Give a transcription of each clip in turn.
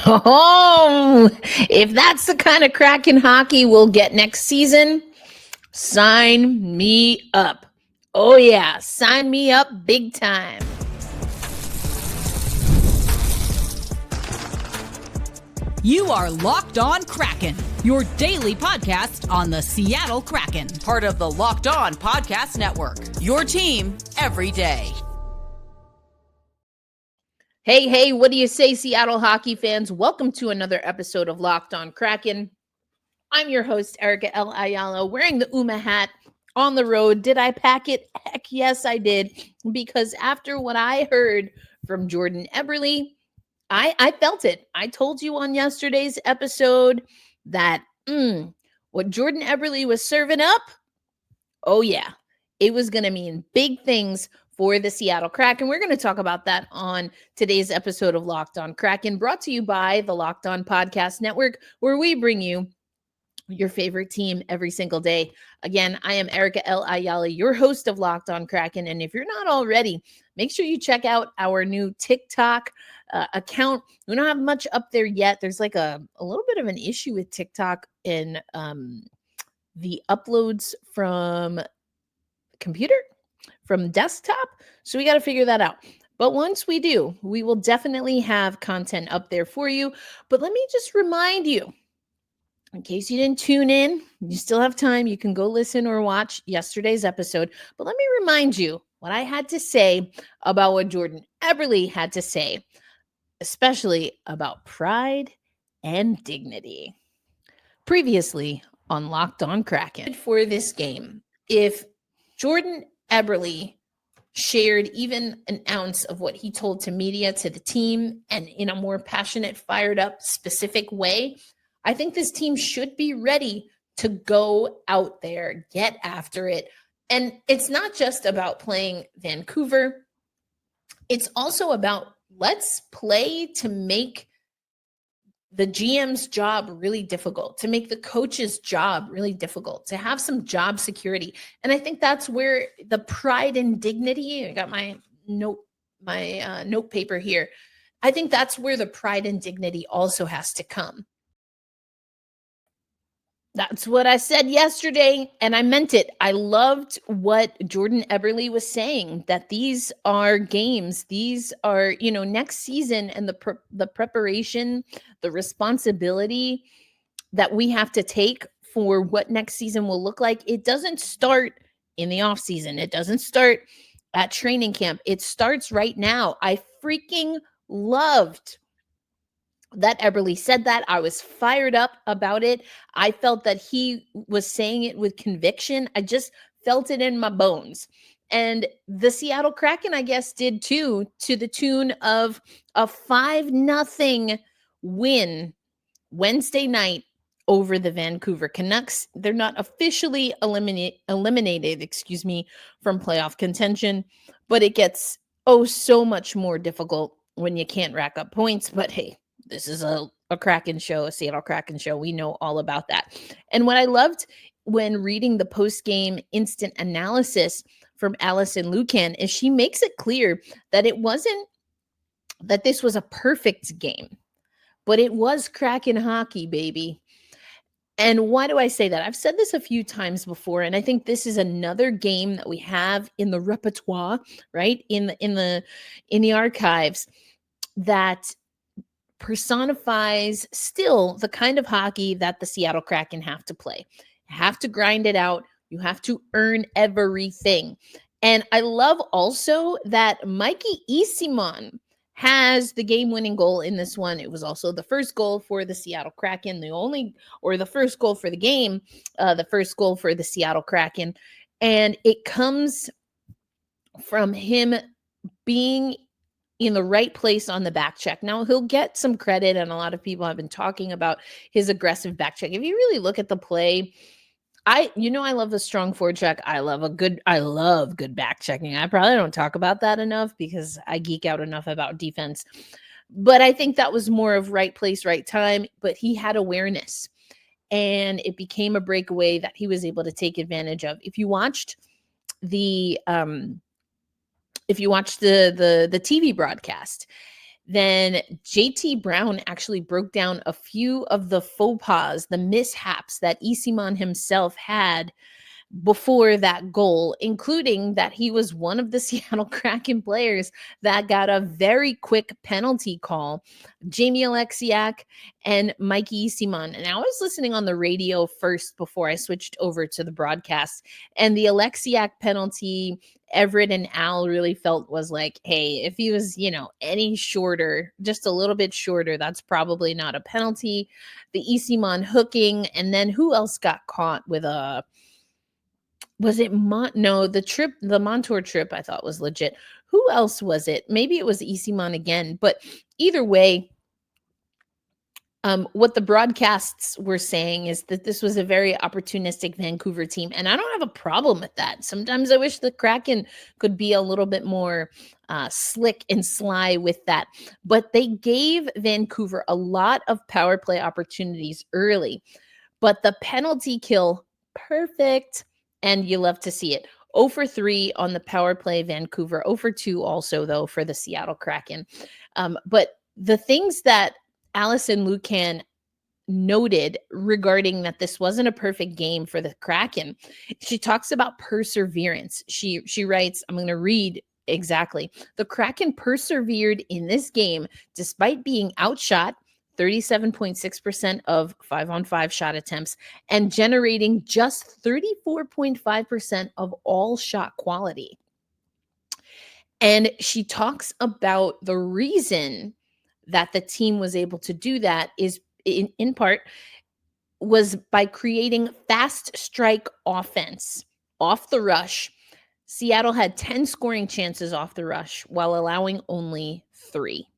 Oh, if that's the kind of Kraken hockey we'll get next season, sign me up. Oh, yeah, sign me up big time. You are Locked On Kraken, your daily podcast on the Seattle Kraken. Part of the Locked On Podcast Network, your team every day. Hey, what do you say, Seattle hockey fans? Welcome to another episode of Locked On Kraken. I'm your host, Erica L. Ayala, wearing the UMA hat on the road. Did I pack it? Heck yes, I did. Because after what I heard from Jordan Eberle, I felt it. I told you on yesterday's episode that what Jordan Eberle was serving up, oh yeah, it was going to mean big things for the Seattle Kraken. We're going to talk about that on today's episode of Locked On Kraken, brought to you by the Locked On Podcast Network, where we bring you your favorite team every single day. Again, I am Erica L. Ayala, your host of Locked On Kraken. And if you're not already, make sure you check out our new TikTok account. We don't have much up there yet. There's like a little bit of an issue with TikTok in the uploads from computer, from desktop. So we got to figure that out. But once we do, we will definitely have content up there for you. But let me just remind you, in case you didn't tune in, you still have time. You can go listen or watch yesterday's episode. But let me remind you what I had to say about what Jordan Eberle had to say, especially about pride and dignity. Previously on Locked On Kraken. For this game, if Jordan Eberle shared even an ounce of what he told to media, to the team, and in a more passionate, fired up, specific way, I think this team should be ready to go out there, get after it. And it's not just about playing Vancouver. It's also about let's play to make the GM's job really difficult, to make the coach's job really difficult, to have some job security. And I think that's where the pride and dignity, I got my note paper here. I think that's where the pride and dignity also has to come. That's what I said yesterday, and I meant it. I loved what Jordan Eberle was saying, that these are games. These are, next season, and the preparation, the responsibility that we have to take for what next season will look like. It doesn't start in the off season. It doesn't start at training camp. It starts right now. I freaking loved that Eberle said that. I was fired up about it. I felt that he was saying it with conviction. I just felt it in my bones. And the Seattle Kraken, I guess, did too, to the tune of a 5-0 win Wednesday night over the Vancouver Canucks. They're not officially eliminated, from playoff contention, but it gets so much more difficult when you can't rack up points. But hey, this is a Kraken show, a Seattle Kraken show. We know all about that. And what I loved when reading the post-game instant analysis from Allison Lucan is she makes it clear that it wasn't that this was a perfect game, but it was Kraken hockey, baby. And why do I say that? I've said this a few times before, and I think this is another game that we have in the repertoire, right? In the archives that personifies still the kind of hockey that the Seattle Kraken have to play. You have to grind it out. You have to earn everything. And I love also that Mikey Eyssimont has the game-winning goal in this one. It was also the first goal for the Seattle Kraken, the first goal for the game, the first goal for the Seattle Kraken. And it comes from him being in the right place on the back check. Now, he'll get some credit, and a lot of people have been talking about his aggressive back check. If you really look at the play, I love a strong forecheck. I love good back checking. I probably don't talk about that enough because I geek out enough about defense. But I think that was more of right place, right time. But he had awareness, and it became a breakaway that he was able to take advantage of. If you watched the TV broadcast, then JT Brown actually broke down a few of the faux pas, the mishaps that Eyssimont himself had before that goal, including that he was one of the Seattle Kraken players that got a very quick penalty call. Jamie Alexiak and Mikey Eyssimont. And I was listening on the radio first before I switched over to the broadcast. And the Alexiak penalty, Everett and Al really felt was like, hey, if he was, any shorter, just a little bit shorter, that's probably not a penalty. The Eyssimont hooking, and then who else got caught with a was it the Montour trip I thought was legit. Who else was it? Maybe it was Eyssimont again, but either way, what the broadcasts were saying is that this was a very opportunistic Vancouver team, and I don't have a problem with that. Sometimes I wish the Kraken could be a little bit more slick and sly with that, but they gave Vancouver a lot of power play opportunities early, but the penalty kill, perfect. And you love to see it. 0 for 3 on the power play, Vancouver. 0 for 2 also, though, for the Seattle Kraken. But the things that Alison Lukan noted regarding that this wasn't a perfect game for the Kraken, she talks about perseverance. She writes, I'm going to read exactly. The Kraken persevered in this game despite being outshot 37.6% of 5-on-5 shot attempts and generating just 34.5% of all shot quality. And she talks about the reason that the team was able to do that is in part was by creating fast strike offense off the rush. Seattle had 10 scoring chances off the rush while allowing only 3.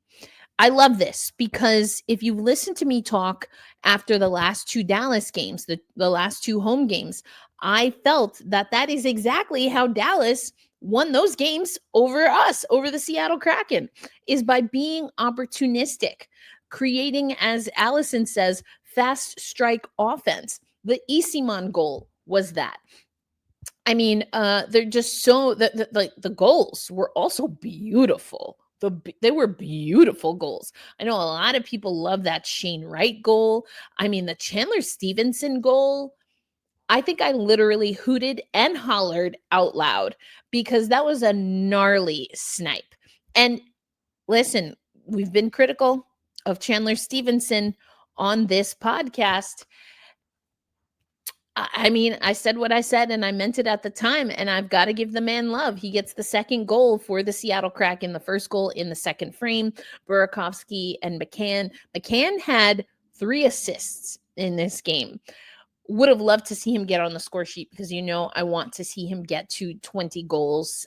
I love this because if you listen to me talk after the last 2 Dallas games, the last 2 home games, I felt that is exactly how Dallas won those games over us, over the Seattle Kraken, is by being opportunistic, creating, as Allison says, fast strike offense. The Eyssimont goal was that. I mean, they're just so the goals were also beautiful. They were beautiful goals. I know a lot of people love that Shane Wright goal. I mean, the Chandler Stevenson goal, I think I literally hooted and hollered out loud because that was a gnarly snipe. And listen, we've been critical of Chandler Stevenson on this podcast. I mean, I said what I said and I meant it at the time, and I've got to give the man love. He gets the second goal for the Seattle Kraken, the first goal in the second frame. Burakovsky and McCann. McCann had 3 assists in this game. Would have loved to see him get on the score sheet because, I want to see him get to 20 goals.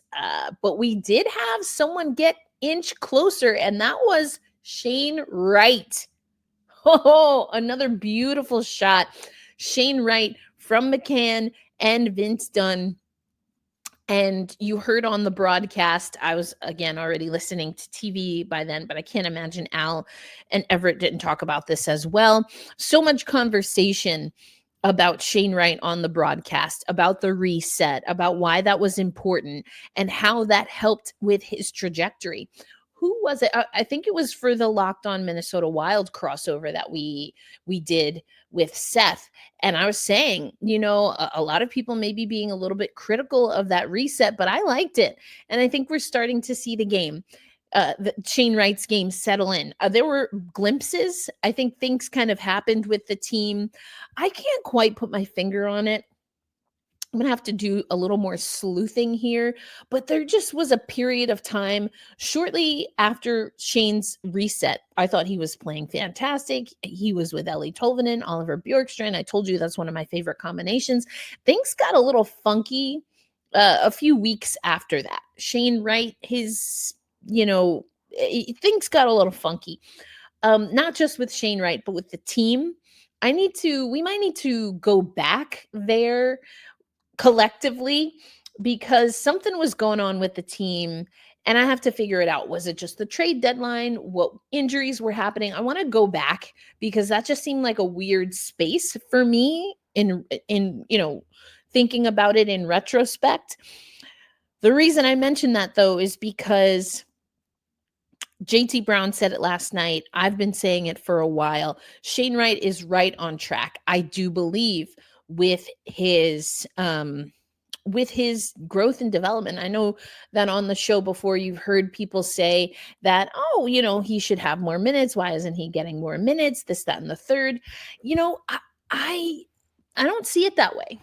But we did have someone get inch closer, and that was Shane Wright. Oh, another beautiful shot. Shane Wright from McCann and Vince Dunn. And you heard on the broadcast, I was, again, already listening to TV by then, but I can't imagine Al and Everett didn't talk about this as well. So much conversation about Shane Wright on the broadcast, about the reset, about why that was important and how that helped with his trajectory. Who was it? I think it was for the Locked On Minnesota Wild crossover that we did with Seth. And I was saying, a lot of people may be being a little bit critical of that reset, but I liked it. And I think we're starting to see the game, the Shane Wright's game settle in. There were glimpses. I think things kind of happened with the team. I can't quite put my finger on it. I'm going to have to do a little more sleuthing here, but there just was a period of time shortly after Shane's reset. I thought he was playing fantastic. He was with Ellie Tolvanen, Oliver Bjorkstrand. I told you that's one of my favorite combinations. Things got a little funky a few weeks after that. Shane Wright, things got a little funky. Not just with Shane Wright, but with the team. We might need to go back there collectively because something was going on with the team and I have to figure it out. Was it just the trade deadline? What injuries were happening? I want to go back because that just seemed like a weird space for me in thinking about it in retrospect. The reason I mention that though is because JT Brown said it last night. I've been saying it for a while. Shane Wright is right on track. I do believe with his growth and development. I know that on the show before you've heard people say that, oh, he should have more minutes. Why isn't he getting more minutes? This, that, and the third. I don't see it that way.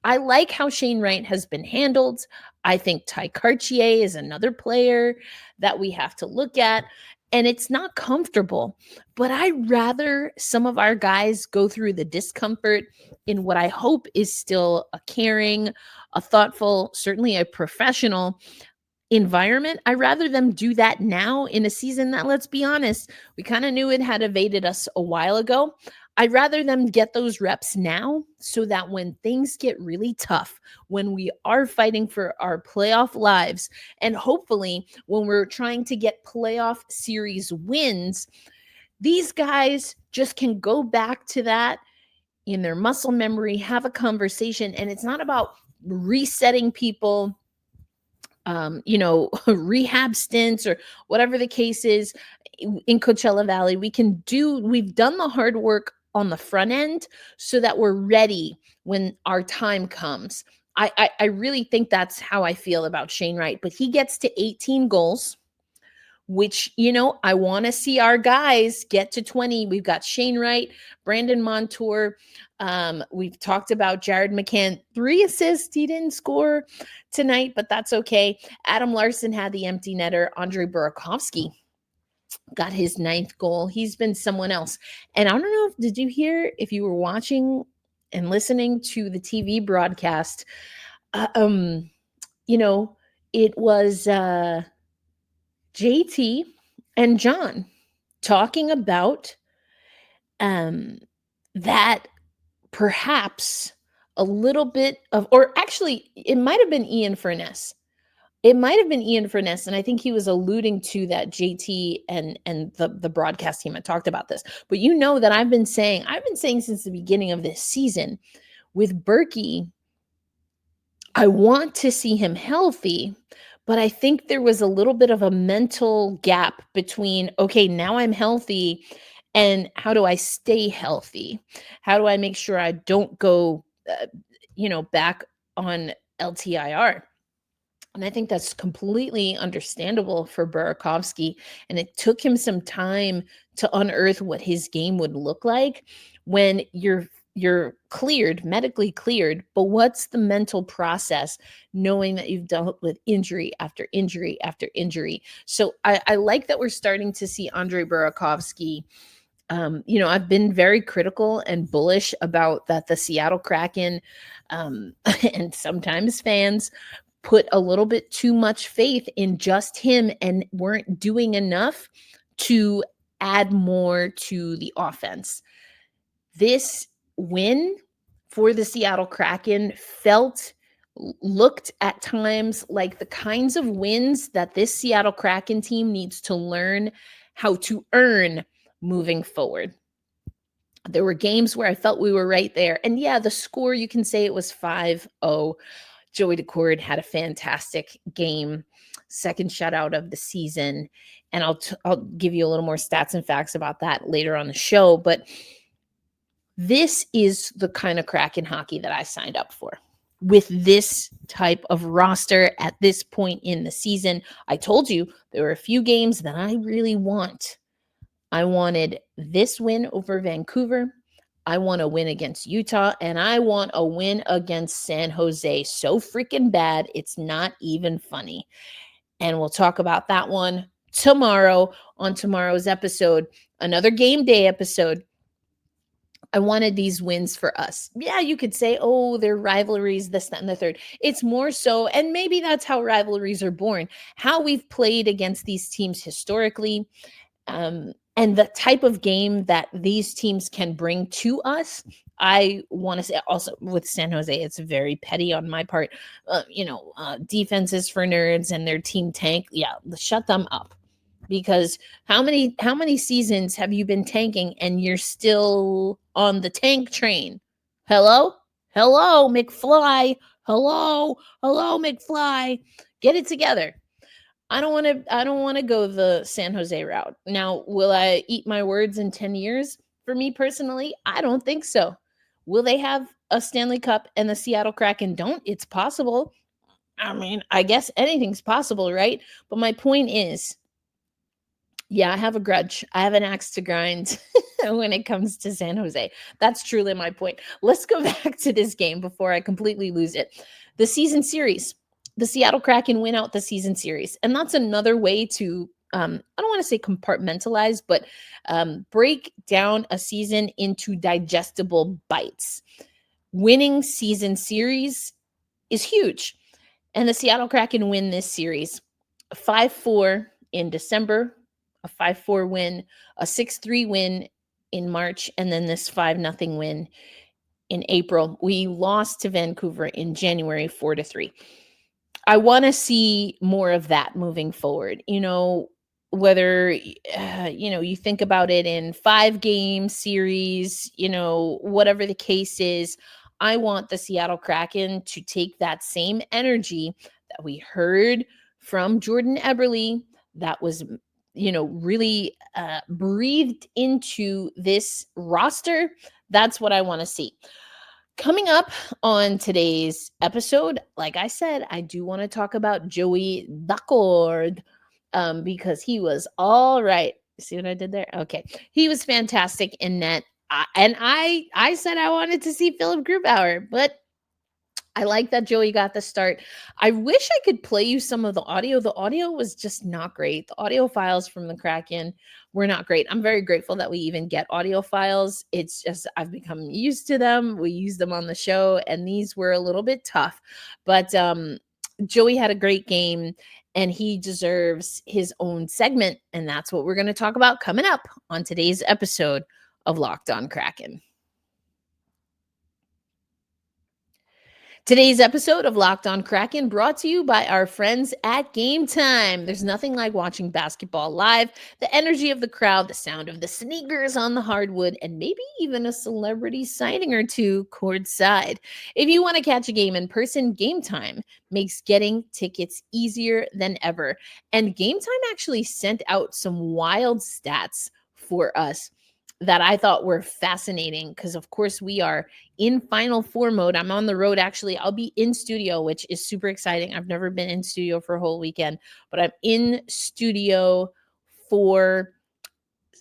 I like how Shane Wright has been handled. I think Ty Cartier is another player that we have to look at. And it's not comfortable, but I'd rather some of our guys go through the discomfort in what I hope is still a caring, a thoughtful, certainly a professional environment. I'd rather them do that now in a season that, let's be honest, we kind of knew it had evaded us a while ago. I'd rather them get those reps now so that when things get really tough, when we are fighting for our playoff lives, and hopefully when we're trying to get playoff series wins, these guys just can go back to that in their muscle memory, have a conversation, and it's not about resetting people, rehab stints or whatever the case is in Coachella Valley. We've done the hard work on the front end so that we're ready when our time comes. I really think that's how I feel about Shane Wright, but he gets to 18 goals, which, I want to see our guys get to 20. We've got Shane Wright, Brandon Montour. We've talked about Jared McCann, 3 assists. He didn't score tonight, but that's okay. Adam Larson had the empty netter. Andre Burakovsky got his 9th goal. He's been someone else. And I don't know, did you hear, if you were watching and listening to the TV broadcast, it was JT and John talking about that perhaps a little bit of, or actually it might have been Ian Furness. And I think he was alluding to that JT and the broadcast team had talked about this. But that I've been saying since the beginning of this season with Berkey, I want to see him healthy, but I think there was a little bit of a mental gap between, okay, now I'm healthy, and how do I stay healthy? How do I make sure I don't go, back on LTIR? And I think that's completely understandable for Burakovsky. And it took him some time to unearth what his game would look like when you're cleared, medically cleared, but what's the mental process knowing that you've dealt with injury after injury after injury? So I like that we're starting to see Andre Burakovsky. I've been very critical and bullish about that the Seattle Kraken and sometimes fans put a little bit too much faith in just him and weren't doing enough to add more to the offense. This win for the Seattle Kraken looked at times like the kinds of wins that this Seattle Kraken team needs to learn how to earn moving forward. There were games where I felt we were right there. And yeah, the score, you can say it was 5-0. Joey Daccord had a fantastic game, second shutout of the season. And I'll give you a little more stats and facts about that later on the show. But this is the kind of Kraken hockey that I signed up for. With this type of roster at this point in the season, I told you there were a few games that I really want. I wanted this win over Vancouver. I want a win against Utah, and I want a win against San Jose so freaking bad, it's not even funny. And we'll talk about that one tomorrow on tomorrow's episode, another game day episode. I wanted these wins for us. Yeah, you could say, oh, they're rivalries, this, that, and the third. It's more so, and maybe that's how rivalries are born, how we've played against these teams historically, and the type of game that these teams can bring to us. I want to say also with San Jose, it's very petty on my part. Defenses for nerds and their team tank. Yeah, shut them up. Because how many seasons have you been tanking and you're still on the tank train? Hello, McFly. Hello, McFly. Get it together. I don't want to go the San Jose route. Now, will I eat my words in 10 years? For me personally, I don't think so. Will they have a Stanley Cup and the Seattle Kraken don't? It's possible. I mean, I guess anything's possible, right? But my point is, yeah, I have a grudge. I have an axe to grind when it comes to San Jose. That's truly my point. Let's go back to this game before I completely lose it. The season series, the Seattle Kraken win out the season series. And that's another way to, I don't want to say compartmentalize, but break down a season into digestible bites. Winning season series is huge. And the Seattle Kraken win this series 5-4 in December, a 5-4 win, a 6-3 win in March, and then this 5-0 win in April. We lost to Vancouver in January 4-3. I want to see more of that moving forward. Whether you think about it in 5-game series, whatever the case is, I want the Seattle Kraken to take that same energy that we heard from Jordan Eberle that was, really breathed into this roster. That's what I want to see. Coming up on today's episode, like I said, I do want to talk about Joey Daccord because he was all right. See what I did there? Okay. He was fantastic in net. And I said I wanted to see Philip Grubauer, but I like that Joey got the start. I wish I could play you some of the audio. The audio was just not great. The audio files from the Kraken were not great. I'm very grateful that we even get audio files. It's just I've become used to them. We use them on the show, and these were a little bit tough. But Joey had a great game, and he deserves his own segment, and that's what we're going to talk about coming up on today's episode of Locked On Kraken. Today's episode of Locked On Kraken brought to you by our friends at Game Time. There's nothing like watching basketball live, the energy of the crowd, the sound of the sneakers on the hardwood, and maybe even a celebrity sighting or two courtside. If you want to catch a game in person, Game Time makes getting tickets easier than ever. And Game Time actually sent out some wild stats for us that I thought were fascinating because, of course, we are in Final Four mode. I'm on the road, actually. I'll be in studio, which is super exciting. I've never been in studio for a whole weekend, but I'm in studio for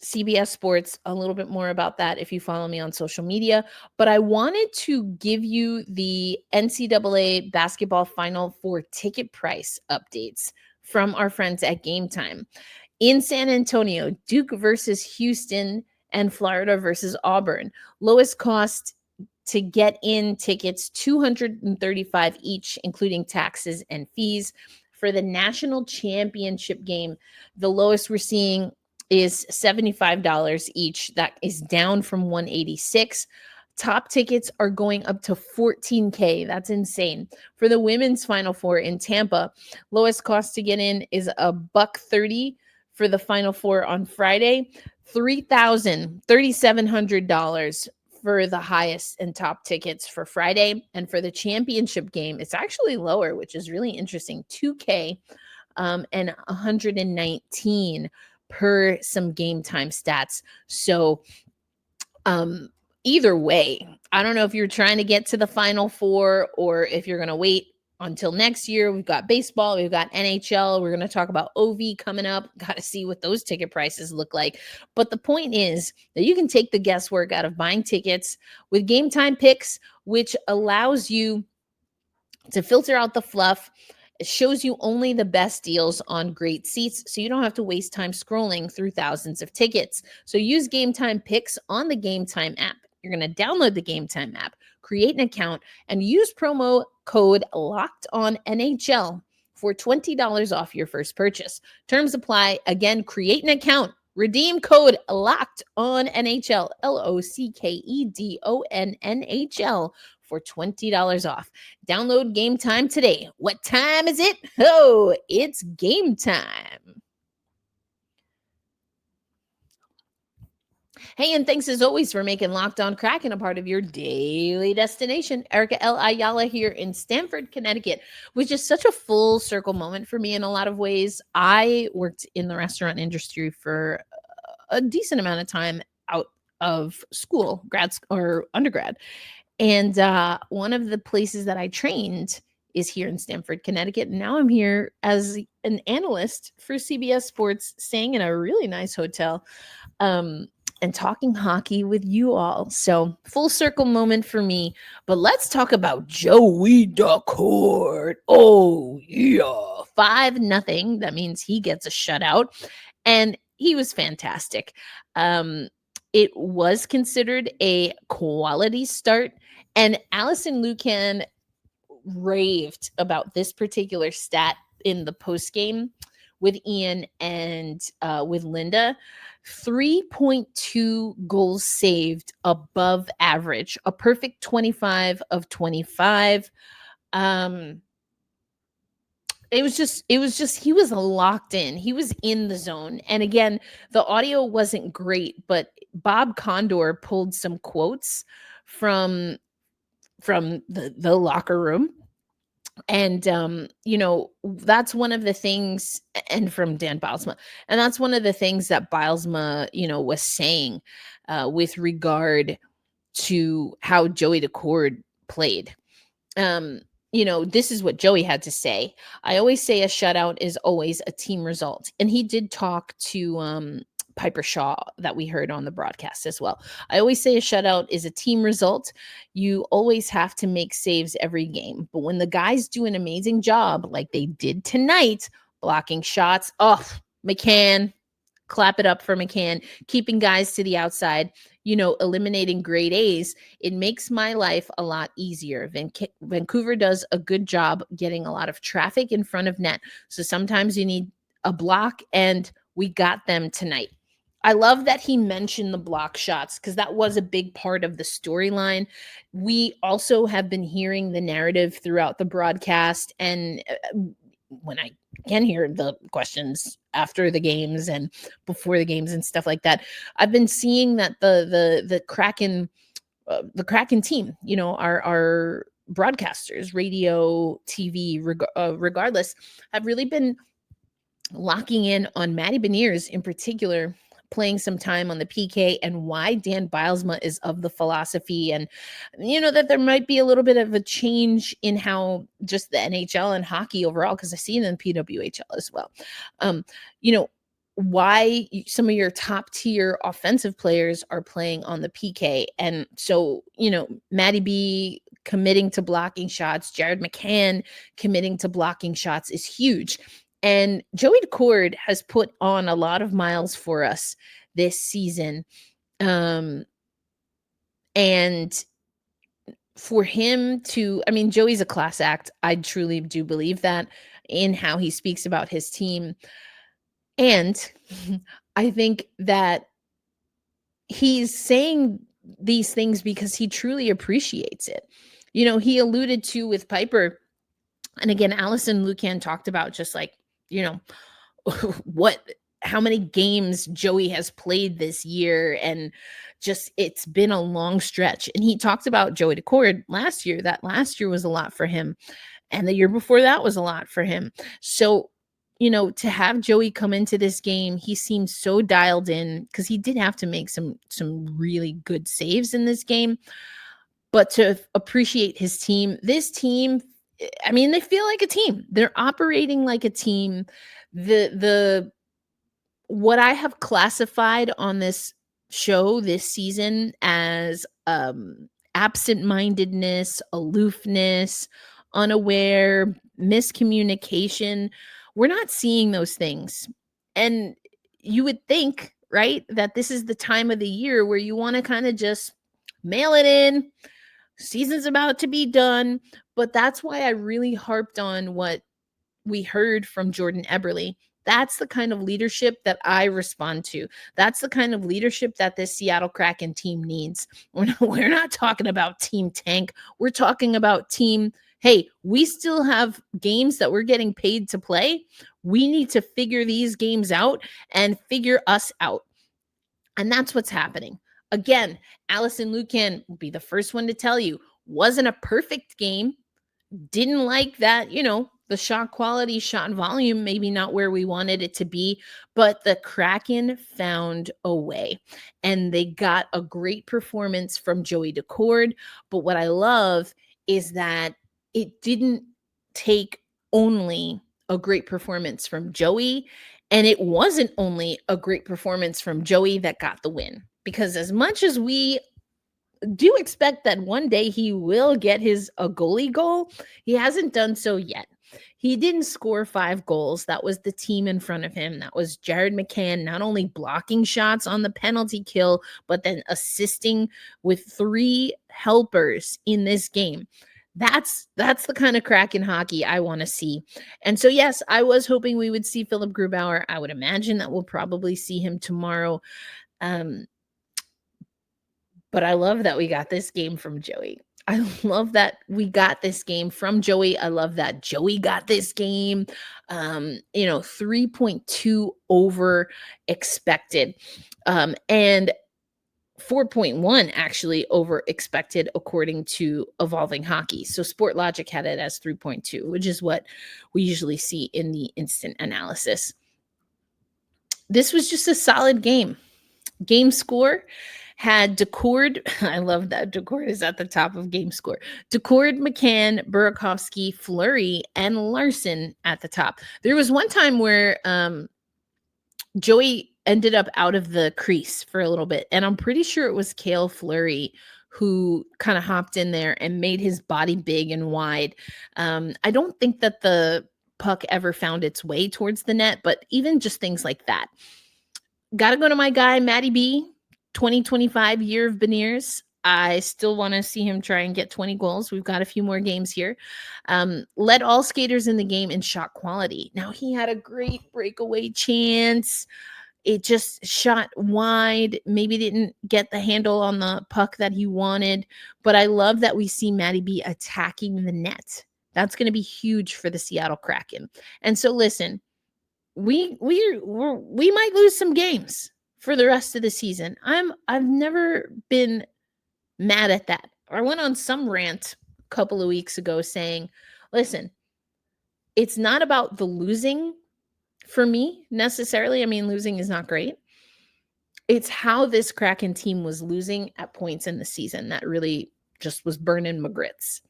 CBS Sports. A little bit more about that if you follow me on social media. But I wanted to give you the NCAA basketball Final Four ticket price updates from our friends at Game Time. In San Antonio, Duke versus Houston and Florida versus Auburn. Lowest cost to get in tickets, $235 each, including taxes and fees. For the national championship game, the lowest we're seeing is $75 each. That is down from $186. Top tickets are going up to $14K. That's insane. For the women's Final Four in Tampa, lowest cost to get in is $130 for the Final Four on Friday. $3,700 for the highest and top tickets for Friday. And for the championship game, it's actually lower, which is really interesting. $2K and $119 per some Game Time stats. So either way, I don't know if you're trying to get to the Final Four or if you're going to wait until next year. We've got baseball, we've got NHL. We're going to talk about OV coming up. Got to see what those ticket prices look like. But the point is that you can take the guesswork out of buying tickets with Game Time Picks, which allows you to filter out the fluff. It shows you only the best deals on great seats, so you don't have to waste time scrolling through thousands of tickets. So use Game Time Picks on the Game Time app. You're going to download the Game Time app, create an account, and use promo code LOCKEDONNHL for $20 off your first purchase. Terms apply. Again, create an account. Redeem code LOCKEDONNHL, LOCKEDONNHL for $20 off. Download Game Time today. What time is it? Oh, it's game time. Hey, and thanks as always for making Locked On Kraken a part of your daily destination. Erica L. Ayala here in Stamford, Connecticut, which is such a full circle moment for me in a lot of ways. I worked in the restaurant industry for a decent amount of time out of school, or undergrad. And one of the places that I trained is here in Stamford, Connecticut. And now I'm here as an analyst for CBS Sports, staying in a really nice hotel. And talking hockey with you all. So full circle moment for me. But let's talk about Joey Daccord. Oh, yeah. 5-0. That means he gets a shutout. And he was fantastic. It was considered a quality start. And Allison Lucan raved about this particular stat in the post game with Ian and with Linda. 3.2 goals saved above average, a perfect 25 of 25. It was just he was locked in. He was in the zone. And again, the audio wasn't great, but Bob Condor pulled some quotes from the locker room. And, that's one of the things, and from Dan Bylsma, and that's one of the things that Bylsma, was saying with regard to how Joey Daccord played. This is what Joey had to say. I always say a shutout is always a team result. And he did talk to Piper Shaw that we heard on the broadcast as well. I always say a shutout is a team result. You always have to make saves every game. But when the guys do an amazing job, like they did tonight, blocking shots, McCann, clap it up for McCann, keeping guys to the outside, eliminating grade A's, it makes my life a lot easier. Vancouver does a good job getting a lot of traffic in front of net. So sometimes you need a block, and we got them tonight. I love that he mentioned the block shots because that was a big part of the storyline. We also have been hearing the narrative throughout the broadcast, and when I can hear the questions after the games and before the games and stuff like that, I've been seeing that the Kraken team, our broadcasters, radio, TV, regardless, have really been locking in on Matty Beniers in particular, playing some time on the PK, and why Dan Bylsma is of the philosophy, and that there might be a little bit of a change in how just the NHL and hockey overall, because I see it in PWHL as well. Why some of your top tier offensive players are playing on the PK. And so, Matty B committing to blocking shots, Jared McCann committing to blocking shots is huge. And Joey Daccord has put on a lot of miles for us this season. And for him to, Joey's a class act. I truly do believe that in how he speaks about his team. And I think that he's saying these things because he truly appreciates it. He alluded to with Piper, and again, Allison Lucan talked about just like, how many games Joey has played this year, and just it's been a long stretch. And he talked about Joey Daccord last year, that last year was a lot for him, and the year before that was a lot for him. So, to have Joey come into this game, he seems so dialed in, because he did have to make some really good saves in this game. But to appreciate his team, this team, they feel like a team. They're operating like a team. What I have classified on this show this season as absent-mindedness, aloofness, unaware, miscommunication, we're not seeing those things. And you would think, right, that this is the time of the year where you want to kind of just mail it in. Season's about to be done. But that's why I really harped on what we heard from Jordan Eberle. That's the kind of leadership that I respond to. That's the kind of leadership that this Seattle Kraken team needs. We're not talking about team tank. We're talking about team, hey, we still have games that we're getting paid to play. We need to figure these games out and figure us out. And that's what's happening. Again, Allison Lucan will be the first one to tell you, wasn't a perfect game. Didn't like that, the shot quality, shot volume, maybe not where we wanted it to be, but the Kraken found a way and they got a great performance from Joey Daccord. But what I love is that it didn't take only a great performance from Joey, and it wasn't only a great performance from Joey that got the win. Because as much as we do expect that one day he will get a goalie goal, he hasn't done so yet. He didn't score 5 goals. That was the team in front of him. That was Jared McCann, not only blocking shots on the penalty kill, but then assisting with 3 helpers in this game. That's the kind of Kraken hockey I want to see. And so, yes, I was hoping we would see Philip Grubauer. I would imagine that we'll probably see him tomorrow. But I love that we got this game from Joey. I love that we got this game from Joey. I love that Joey got this game, 3.2 over expected, and 4.1 actually over expected according to Evolving Hockey. So Sportlogic had it as 3.2, which is what we usually see in the instant analysis. This was just a solid game. Game score had Daccord. I love that Daccord is at the top of game score. Daccord, McCann, Burakovsky, Fleury, and Larson at the top. There was one time where Joey ended up out of the crease for a little bit, and I'm pretty sure it was Cale Fleury who kind of hopped in there and made his body big and wide. I don't think that the puck ever found its way towards the net, but even just things like that. Got to go to my guy, Matty B. 2025 year of Beniers. I still want to see him try and get 20 goals. We've got a few more games here. Led all skaters in the game in shot quality. Now, he had a great breakaway chance. It just shot wide. Maybe didn't get the handle on the puck that he wanted. But I love that we see Matty B attacking the net. That's going to be huge for the Seattle Kraken. And so, listen, we might lose some games for the rest of the season. I've never been mad at that. I went on some rant a couple of weeks ago saying, listen, it's not about the losing for me necessarily. I mean, losing is not great. It's how this Kraken team was losing at points in the season that really just was burning my grits.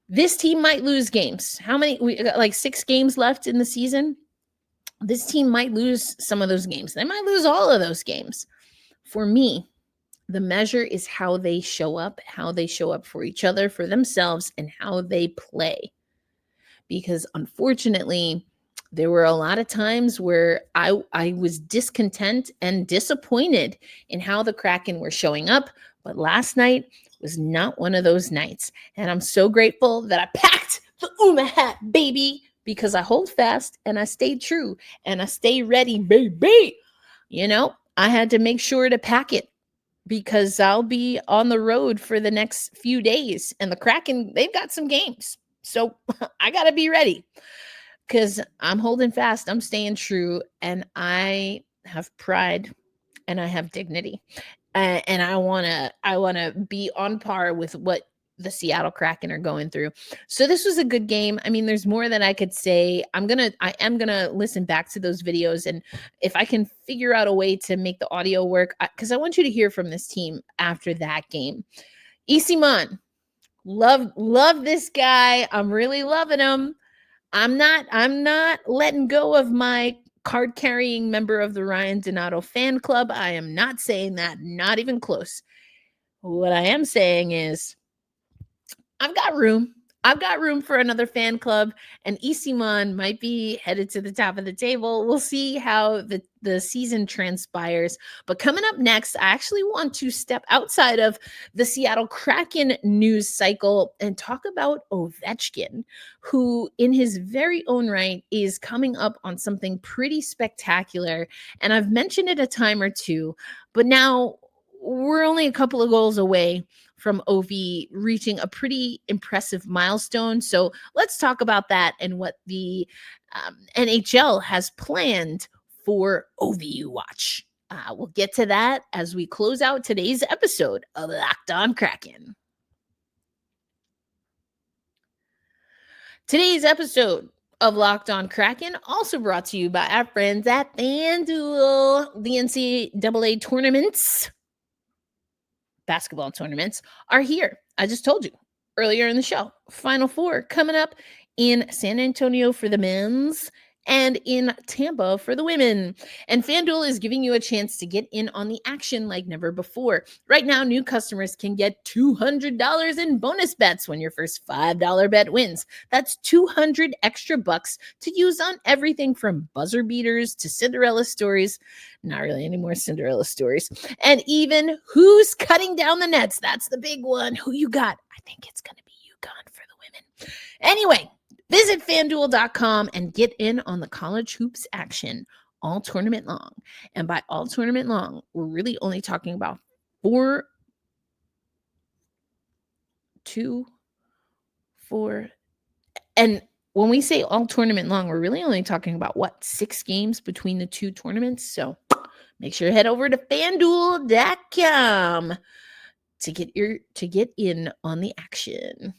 This team might lose games. How many? We got like 6 games left in the season. This team might lose some of those games. They might lose all of those games. For me, the measure is how they show up for each other, for themselves, and how they play. Because unfortunately, there were a lot of times where I was discontent and disappointed in how the Kraken were showing up. But last night was not one of those nights. And I'm so grateful that I packed the UMA hat, baby, because I hold fast and I stay true and I stay ready, baby. I had to make sure to pack it because I'll be on the road for the next few days. And the Kraken, they've got some games. So I got to be ready because I'm holding fast. I'm staying true. And I have pride and I have dignity. And I want to be on par with what the Seattle Kraken are going through. So this was a good game. I mean, there's more that I could say. I am going to listen back to those videos. And if I can figure out a way to make the audio work, because I want you to hear from this team after that game. Eyssimont, love this guy. I'm really loving him. I'm not letting go of my card-carrying member of the Ryan Donato fan club. I am not saying that, not even close. What I am saying is I've got room. I've got room for another fan club, and Eyssimont might be headed to the top of the table. We'll see how the season transpires. But coming up next, I actually want to step outside of the Seattle Kraken news cycle and talk about Ovechkin, who in his very own right is coming up on something pretty spectacular. And I've mentioned it a time or two, but now we're only a couple of goals away from OV reaching a pretty impressive milestone. So let's talk about that and what the NHL has planned for OVU Watch. We'll get to that as we close out today's episode of Locked On Kraken. Today's episode of Locked On Kraken also brought to you by our friends at FanDuel. The NCAA tournaments, basketball tournaments, are here. I just told you earlier in the show. Final Four coming up in San Antonio for the men's and in Tampa for the women. And FanDuel is giving you a chance to get in on the action like never before. Right now, new customers can get $200 in bonus bets when your first $5 bet wins. That's 200 extra bucks to use on everything from buzzer beaters to Cinderella stories. Not really any more Cinderella stories. And even who's cutting down the nets. That's the big one. Who you got? I think it's going to be UConn for the women. Anyway, visit FanDuel.com and get in on the college hoops action all tournament long. And by all tournament long, we're really only talking about 2, 4. And when we say all tournament long, we're really only talking about 6 games between the 2 tournaments. So make sure to head over to FanDuel.com to get in on the action.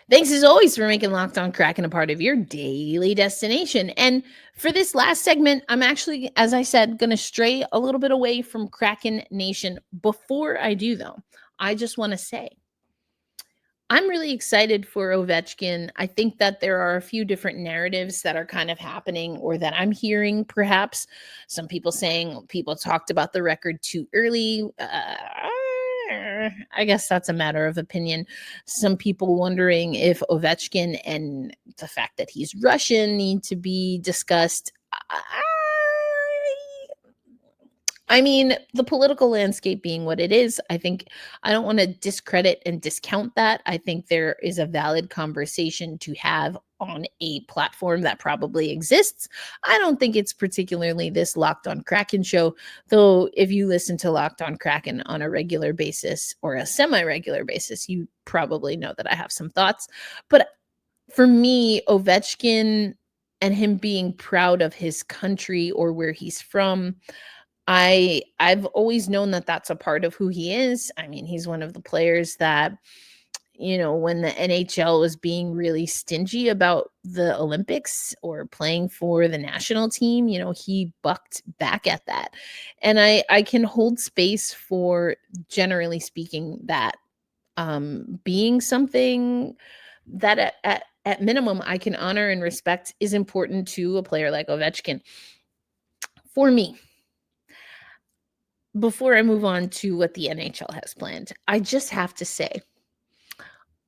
Thanks as always for making Locked On Kraken a part of your daily destination. And for this last segment, I'm actually, as I said, going to stray a little bit away from Kraken Nation. Before I do, though, I just want to say I'm really excited for Ovechkin. I think that there are a few different narratives that are kind of happening or that I'm hearing, perhaps. Some people saying people talked about the record too early. I guess that's a matter of opinion. Some people wondering if Ovechkin and the fact that he's Russian need to be discussed. I mean, the political landscape being what it is, I think I don't want to discredit and discount that. I think there is a valid conversation to have on a platform that probably exists. I don't think it's particularly this Locked On Kraken show, though if you listen to Locked On Kraken on a regular basis or a semi-regular basis, you probably know that I have some thoughts. But for me, Ovechkin and him being proud of his country or where he's from, I've always known that that's a part of who he is. I mean, he's one of the players that, when the NHL was being really stingy about the Olympics or playing for the national team, he bucked back at that. And I can hold space for, generally speaking, that being something that at minimum I can honor and respect is important to a player like Ovechkin. For me, before I move on to what the NHL has planned, I just have to say,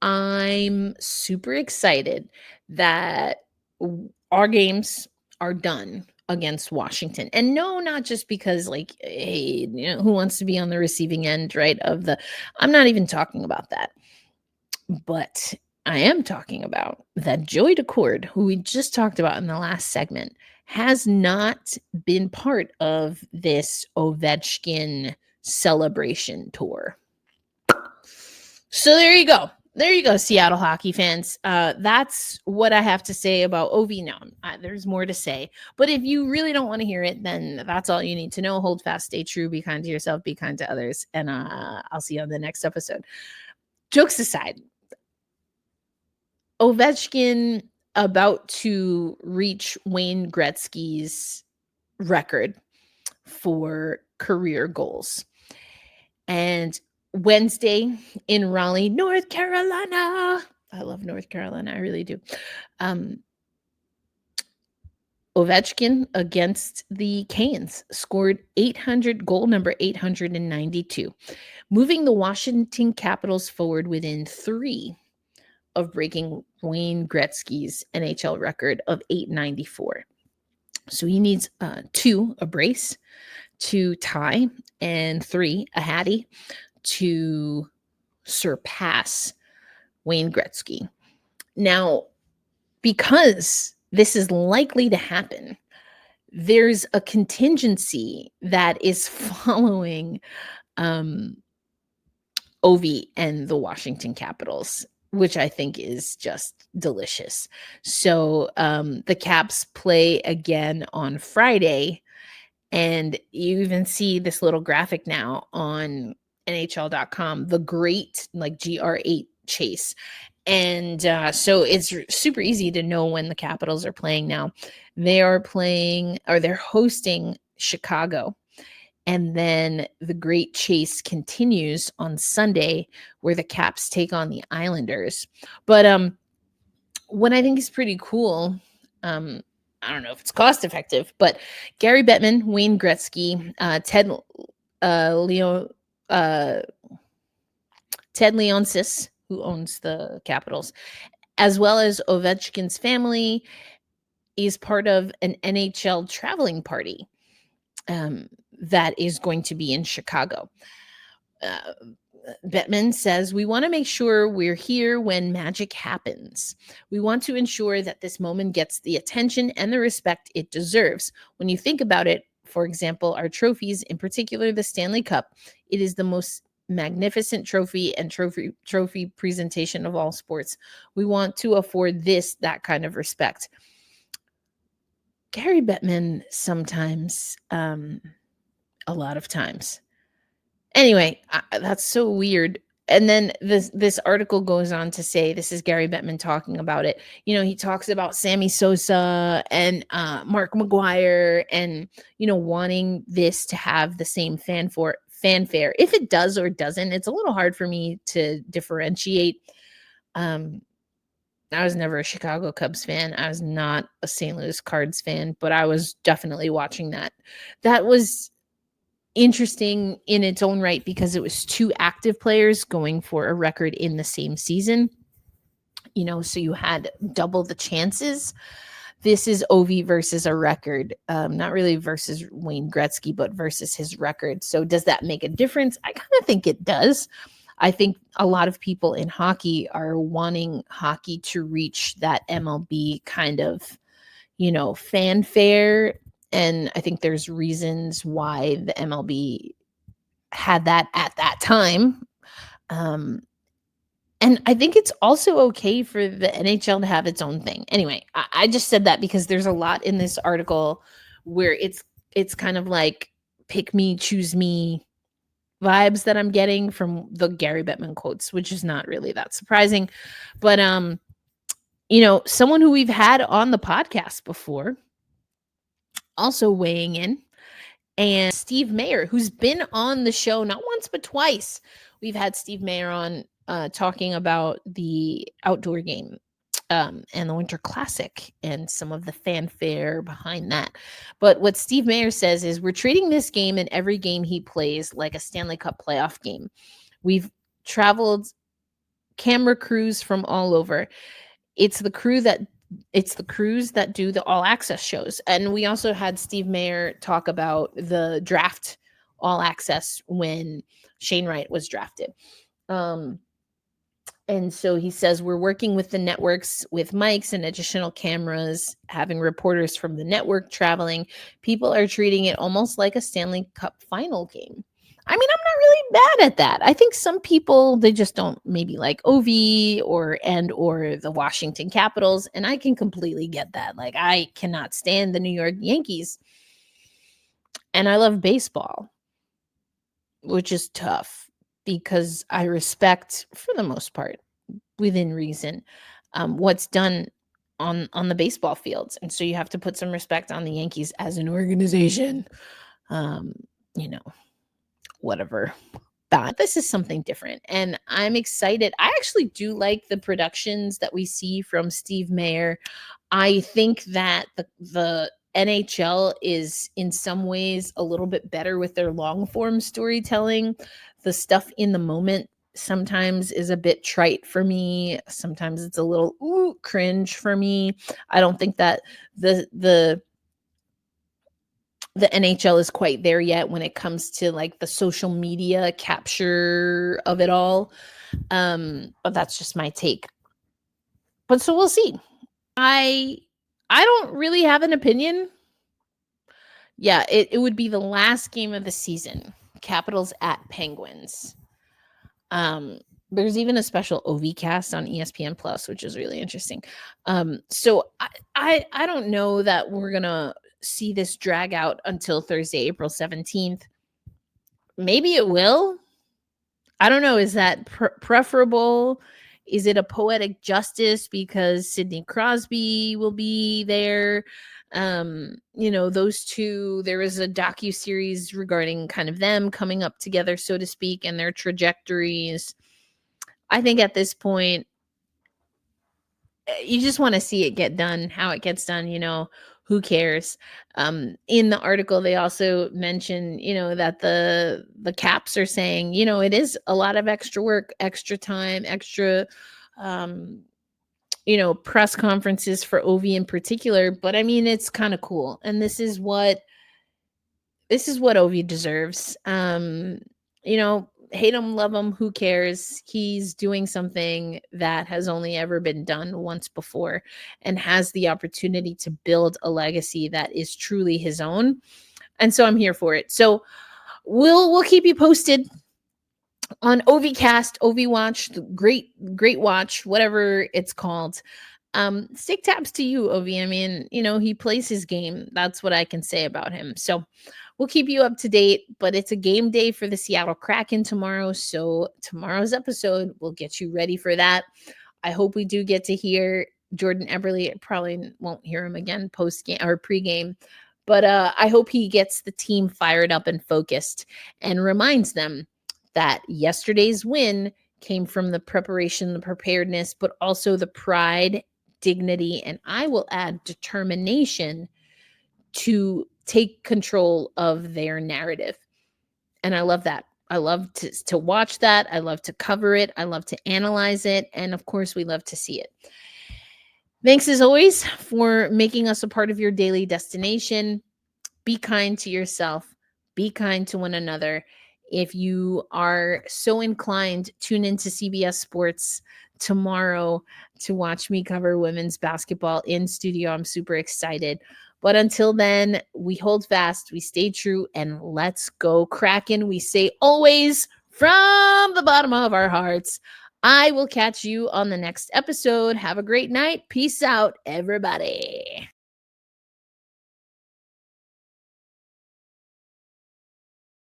I'm super excited that our games are done against Washington. And no, not just because hey, who wants to be on the receiving end, right? I'm not even talking about that. But I am talking about that Joey Daccord, who we just talked about in the last segment, has not been part of this Ovechkin celebration tour. So there you go. There you go, Seattle hockey fans. That's what I have to say about Ovi now. There's more to say. But if you really don't want to hear it, then that's all you need to know. Hold fast, stay true, be kind to yourself, be kind to others. And I'll see you on the next episode. Jokes aside, Ovechkin about to reach Wayne Gretzky's record for career goals. And Wednesday in Raleigh, North Carolina. I love North Carolina. I really do. Ovechkin against the Canes scored goal number 892, moving the Washington Capitals forward within 3 of breaking Wayne Gretzky's NHL record of 894. So he needs 2, a brace, to tie, and 3, a hattie, to surpass Wayne Gretzky. Now, because this is likely to happen, there's a contingency that is following Ovi and the Washington Capitals. which I think is just delicious. So the Caps play again on Friday, and you even see this little graphic now on NHL.com, the great, like GR8 chase. And so it's super easy to know when the Capitals are playing now. They are playing, or they're hosting Chicago. And then the great chase continues on Sunday, where the Caps take on the Islanders. But what I think is pretty cool, I don't know if it's cost effective, but Gary Bettman, Wayne Gretzky, Ted Leonsis, who owns the Capitals, as well as Ovechkin's family, is part of an NHL traveling party that is going to be in Chicago. Bettman says, we want to make sure we're here when magic happens. We want to ensure that this moment gets the attention and the respect it deserves. When you think about it, for example, our trophies, in particular the Stanley Cup, it is the most magnificent trophy and trophy presentation of all sports. We want to afford that kind of respect. Gary Bettman sometimes, a lot of times. Anyway, that's so weird. And then this article goes on to say, this is Gary Bettman talking about it. You know, he talks about Sammy Sosa and Mark McGuire and, you know, wanting this to have the same fanfare. If it does or doesn't, it's a little hard for me to differentiate. I was never a Chicago Cubs fan. I was not a St. Louis Cards fan, but I was definitely watching that. That was interesting in its own right because it was two active players going for a record in the same season. You know, so you had double the chances. This is Ovi versus a record, not really versus Wayne Gretzky, but versus his record. So does that make a difference? I kind of think it does. I think a lot of people in hockey are wanting hockey to reach that MLB kind of, you know, fanfare. And I think there's reasons why the MLB had that at that time. And I think it's also okay for the NHL to have its own thing. Anyway, I just said that because there's a lot in this article where it's kind of like pick me, choose me vibes that I'm getting from the Gary Bettman quotes, which is not really that surprising. But you know, someone who we've had on the podcast before also weighing in, and Steve Mayer, who's been on the show not once but twice. We've had Steve Mayer on talking about the outdoor game and the Winter Classic and some of the fanfare behind that. But what Steve Mayer says is we're treating this game and every game he plays like a Stanley Cup playoff game. We've traveled camera crews from all over. It's the crews that do the all access shows. And we also had Steve Mayer talk about the draft all access when Shane Wright was drafted. And so he says, we're working with the networks with mics and additional cameras, having reporters from the network traveling. People are treating it almost like a Stanley Cup final game. I mean, I'm not really mad at that. I think some people, they just don't maybe like OV or the Washington Capitals. And I can completely get that. Like, I cannot stand the New York Yankees. And I love baseball, which is tough because I respect, for the most part, within reason, what's done on the baseball fields. And so you have to put some respect on the Yankees as an organization. You know, whatever. But this is something different. And I'm excited. I actually do like the productions that we see from Steve Mayer. I think that the NHL is in some ways a little bit better with their long form storytelling. The stuff in the moment sometimes is a bit trite for me. Sometimes it's a little cringe for me. I don't think that the NHL is quite there yet when it comes to like the social media capture of it all. But that's just my take. But so we'll see. I don't really have an opinion. Yeah, it would be the last game of the season. Capitals at Penguins. There's even a special OV cast on ESPN Plus, which is really interesting. So I don't know that we're gonna see this drag out until Thursday, April 17th. Maybe it will. I don't know. Is that preferable? Is it a poetic justice because Sidney Crosby will be there? Those two, there is a docu-series regarding kind of them coming up together, so to speak, and their trajectories. I think at this point, you just want to see it get done, how it gets done, who cares? In the article, they also mention, that the Caps are saying, it is a lot of extra work, extra time, extra, press conferences for Ovi in particular. But I mean, it's kind of cool. And this is what Ovi deserves. Hate him, love him, who cares? He's doing something that has only ever been done once before and has the opportunity to build a legacy that is truly his own. And so I'm here for it. So we'll keep you posted on OVcast, OV Watch, great watch, whatever it's called. Stick taps to you, Ovi. I mean, he plays his game. That's what I can say about him. So we'll keep you up to date, but it's a game day for the Seattle Kraken tomorrow. So tomorrow's episode will get you ready for that. I hope we do get to hear Jordan Eberle. Probably won't hear him again post-game or pre-game, but I hope he gets the team fired up and focused and reminds them that yesterday's win came from the preparation, the preparedness, but also the pride, dignity, and I will add determination to take control of their narrative. And I love that. I love to watch that. I love to cover it. I love to analyze it. And of course, we love to see it. Thanks as always for making us a part of your daily destination. Be kind to yourself. Be kind to one another. If you are so inclined, tune into CBS Sports tomorrow to watch me cover women's basketball in studio. I'm super excited. But until then, we hold fast, we stay true, and let's go Kraken. We say always from the bottom of our hearts. I will catch you on the next episode. Have a great night. Peace out, everybody.